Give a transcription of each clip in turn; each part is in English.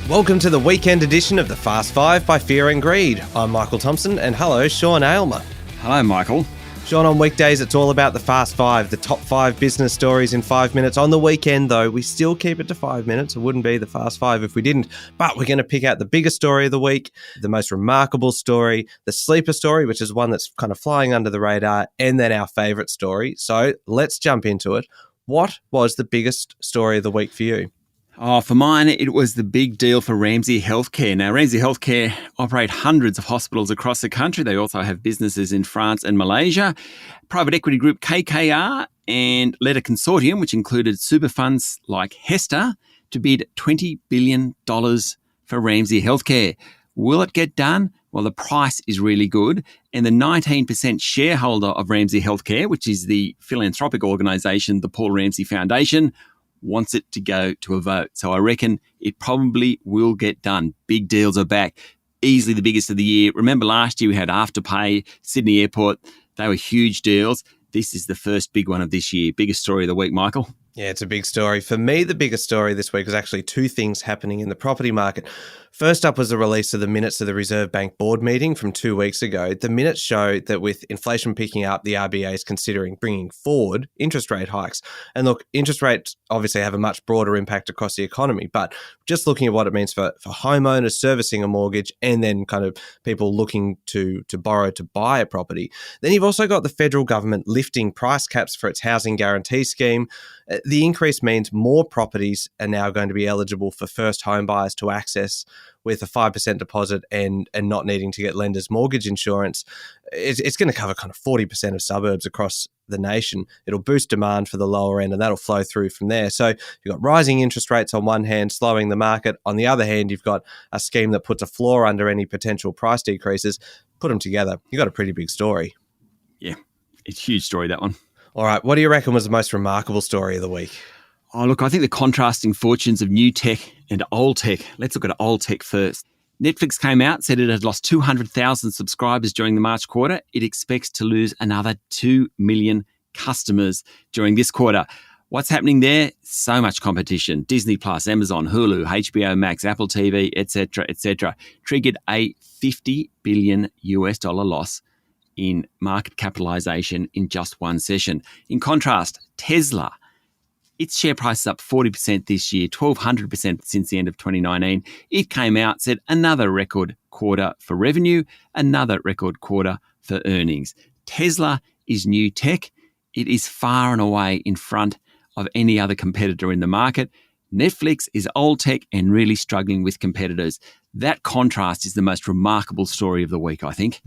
Welcome to the weekend edition of the Fast Five by Fear and Greed. I'm Michael Thompson, and hello, Sean Aylmer. Hello, Michael. Sean, on weekdays, it's all about the Fast Five, the top 5 business stories in 5 minutes. On the weekend, though, we still keep it to 5 minutes. It wouldn't be the Fast Five if we didn't. But we're going to pick out the biggest story of the week, the most remarkable story, the sleeper story, which is one that's kind of flying under the radar, and then our favourite story. So let's jump into it. What was the biggest story of the week for you? Oh, for mine, it was the big deal for Ramsay Healthcare. Now, Ramsay Healthcare operate hundreds of hospitals across the country. They also have businesses in France and Malaysia. Private equity group KKR and led a consortium, which included super funds like Hester, to bid $20 billion for Ramsay Healthcare. Will it get done? Well, the price is really good. And the 19% shareholder of Ramsay Healthcare, which is the philanthropic organisation, the Paul Ramsay Foundation, wants it to go to a vote. So I reckon it probably will get done. Big deals are back. Easily the biggest of the year. Remember last year we had Afterpay, Sydney Airport. They were huge deals. This is the first big one of this year. Biggest story of the week, Michael. Yeah, it's a big story. For me, the biggest story this week was actually 2 things happening in the property market. First up was the release of the minutes of the Reserve Bank board meeting from 2 weeks ago. The minutes show that with inflation picking up, the RBA is considering bringing forward interest rate hikes. And look, interest rates obviously have a much broader impact across the economy, but just looking at what it means for homeowners servicing a mortgage and then kind of people looking to borrow to buy a property. Then you've also got the federal government lifting price caps for its housing guarantee scheme. The increase means more properties are now going to be eligible for first home buyers to access with a 5% deposit and not needing to get lenders' mortgage insurance. It's going to cover kind of 40% of suburbs across the nation. It'll boost demand for the lower end and that'll flow through from there. So you've got rising interest rates on one hand, slowing the market. On the other hand, you've got a scheme that puts a floor under any potential price decreases. Put them together, you've got a pretty big story. Yeah, it's a huge story, that one. All right, what do you reckon was the most remarkable story of the week? Oh, look, I think the contrasting fortunes of new tech and old tech. Let's look at old tech first. Netflix came out, said it had lost 200,000 subscribers during the March quarter. It expects to lose another 2 million customers during this quarter. What's happening there? So much competition. Disney Plus, Amazon, Hulu, HBO Max, Apple TV, etc., triggered a $50 billion loss in market capitalization in just one session. In contrast, Tesla, its share price is up 40% this year, 1,200% since the end of 2019. It came out, said another record quarter for revenue, another record quarter for earnings. Tesla is new tech. It is far and away in front of any other competitor in the market. Netflix is old tech and really struggling with competitors. That contrast is the most remarkable story of the week, I think.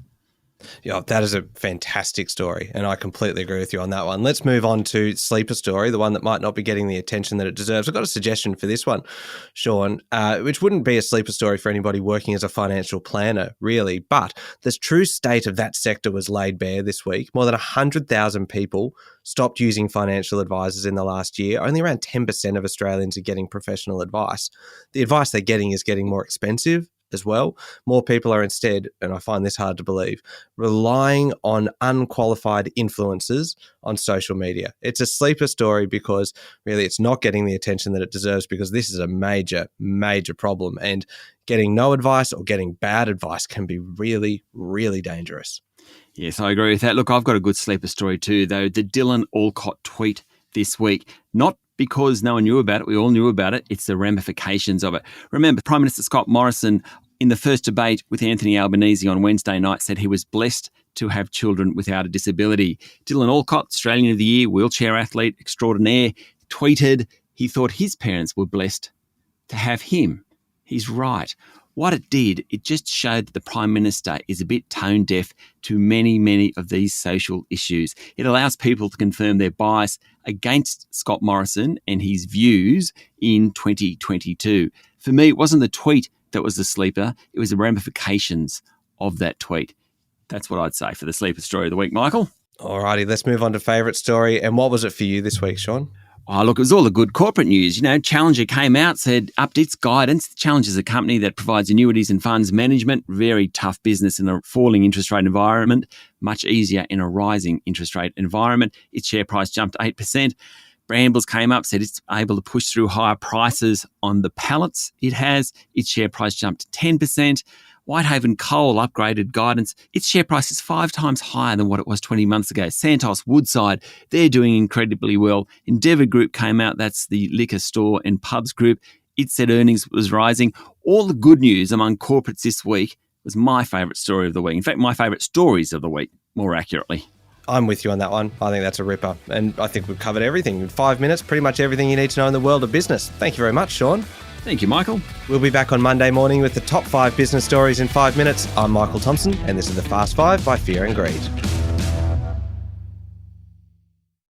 Yeah, that is a fantastic story, and I completely agree with you on that one. Let's move on to sleeper story, the one that might not be getting the attention that it deserves. I've got a suggestion for this one, Sean, which wouldn't be a sleeper story for anybody working as a financial planner, really, but the true state of that sector was laid bare this week. More than 100,000 people stopped using financial advisors in the last year. Only around 10% of Australians are getting professional advice. The advice they're getting is getting more expensive as well. More people are instead, and I find this hard to believe, relying on unqualified influencers on social media. It's a sleeper story because really it's not getting the attention that it deserves, because this is a major, major problem, and getting no advice or getting bad advice can be really, really dangerous. Yes, I agree with that. Look, I've got a good sleeper story too, though. The Dylan Alcott tweet this week, not because no one knew about it, we all knew about it. It's the ramifications of it. Remember, Prime Minister Scott Morrison, in the first debate with Anthony Albanese on Wednesday night, said he was blessed to have children without a disability. Dylan Alcott, Australian of the Year, wheelchair athlete extraordinaire, tweeted he thought his parents were blessed to have him. He's right. What it did, it just showed that the Prime Minister is a bit tone deaf to many, many of these social issues. It allows people to confirm their bias against Scott Morrison and his views in 2022. For me, it wasn't the tweet that was the sleeper, it was the ramifications of that tweet. That's what I'd say for the sleeper story of the week, Michael. Alrighty, let's move on to favourite story. And what was it for you this week, Sean? Oh, look, it was all the good corporate news. You know, Challenger came out, said, upped its guidance. Challenger is a company that provides annuities and funds management. Very tough business in a falling interest rate environment. Much easier in a rising interest rate environment. Its share price jumped 8%. Brambles came up, said it's able to push through higher prices on the pallets it has. Its share price jumped 10%. Whitehaven Coal upgraded guidance. Its share price is 5 times higher than what it was 20 months ago. Santos, Woodside, they're doing incredibly well. Endeavour Group came out, that's the liquor store and pubs group. It said earnings was rising. All the good news among corporates this week was my favourite story of the week. In fact, my favourite stories of the week, more accurately. I'm with you on that one. I think that's a ripper. And I think we've covered everything. In 5 minutes, pretty much everything you need to know in the world of business. Thank you very much, Sean. Thank you, Michael. We'll be back on Monday morning with the top 5 business stories in 5 minutes. I'm Michael Thompson, and this is the Fast 5 by Fear and Greed.